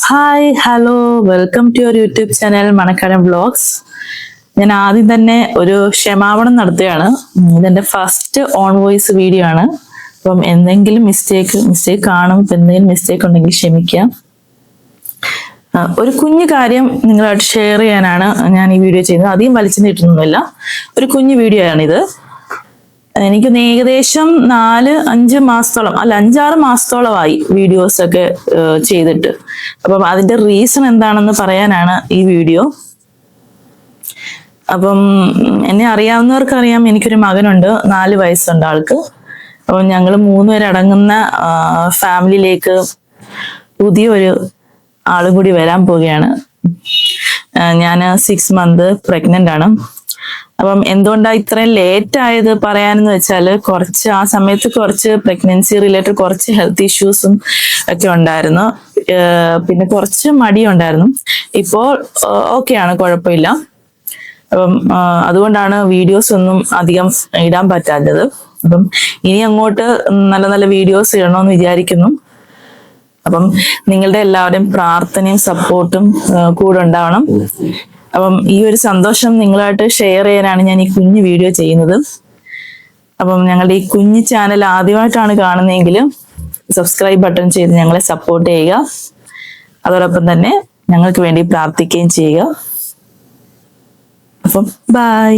Hi hello welcome to your YouTube channel Manakkadan vlogs. ഞാൻ ആദ്യം തന്നെ ഒരു ക്ഷമാപണം നടത്തുകയാണ്. ഇതെന്റെ ഫസ്റ്റ് ഓൺ വോയിസ് വീഡിയോ ആണ്. അപ്പം എന്തെങ്കിലും മിസ്റ്റേക്ക് കാണും. ഇപ്പം എന്തെങ്കിലും മിസ്റ്റേക്ക് ഉണ്ടെങ്കിൽ ക്ഷമിക്കാം. ഒരു കുഞ്ഞു കാര്യം നിങ്ങളായിട്ട് ഷെയർ ചെയ്യാനാണ് ഞാൻ ഈ വീഡിയോ ചെയ്യുന്നത്. അധികം വലിച്ചു നീട്ടുന്നൊന്നുമില്ല, ഒരു കുഞ്ഞു വീഡിയോ ആണിത്. എനിക്ക് ഏകദേശം 4-5 മാസത്തോളം, അല്ല 5-6 മാസത്തോളമായി വീഡിയോസ് ഒക്കെ ചെയ്തിട്ട്. അപ്പം അതിന്റെ റീസൺ എന്താണെന്ന് പറയാനാണ് ഈ വീഡിയോ. അപ്പം എന്നെ അറിയാവുന്നവർക്ക് അറിയാം, എനിക്കൊരു മകനുണ്ട്, 4 വയസ്സുണ്ട് ആൾക്ക്. അപ്പം ഞങ്ങൾ 3 പേരടങ്ങുന്ന ഫാമിലിയിലേക്ക് പുതിയൊരു ആളും കൂടി വരാൻ പോവുകയാണ്. ഞാൻ 6 മന്ത് പ്രഗ്നന്റ് ആണ്. അപ്പം എന്തുകൊണ്ടാണ് ഇത്രയും ലേറ്റ് ആയത് പറയാനെന്ന് വെച്ചാൽ, ആ സമയത്ത് കുറച്ച് പ്രഗ്നൻസി റിലേറ്റഡ് കുറച്ച് ഹെൽത്ത് ഇഷ്യൂസും ഒക്കെ ഉണ്ടായിരുന്നു. പിന്നെ കുറച്ച് മടിയുണ്ടായിരുന്നു. ഇപ്പോൾ ഓക്കെയാണ്, കുഴപ്പമില്ല. അപ്പം അതുകൊണ്ടാണ് വീഡിയോസ് ഒന്നും അധികം ഇടാൻ പറ്റാത്തത്. അപ്പം ഇനി അങ്ങോട്ട് നല്ല നല്ല വീഡിയോസ് ഇടണമെന്ന് വിചാരിക്കുന്നു. അപ്പം നിങ്ങളുടെ എല്ലാവരുടെയും പ്രാർത്ഥനയും സപ്പോർട്ടും കൂടെ ഉണ്ടാവണം. അപ്പം ഈ ഒരു സന്തോഷം നിങ്ങളായിട്ട് ഷെയർ ചെയ്യാനാണ് ഞാൻ ഈ കുഞ്ഞു വീഡിയോ ചെയ്യുന്നത്. അപ്പം ഞങ്ങളുടെ ഈ കുഞ്ഞു ചാനൽ ആദ്യമായിട്ടാണ് കാണുന്നതെങ്കിൽ സബ്സ്ക്രൈബ് ബട്ടൺ ചെയ്ത് ഞങ്ങളെ സപ്പോർട്ട് ചെയ്യുക. അതോടൊപ്പം തന്നെ ഞങ്ങൾക്ക് വേണ്ടി പ്രാർത്ഥിക്കുകയും ചെയ്യുക. അപ്പം ബൈ.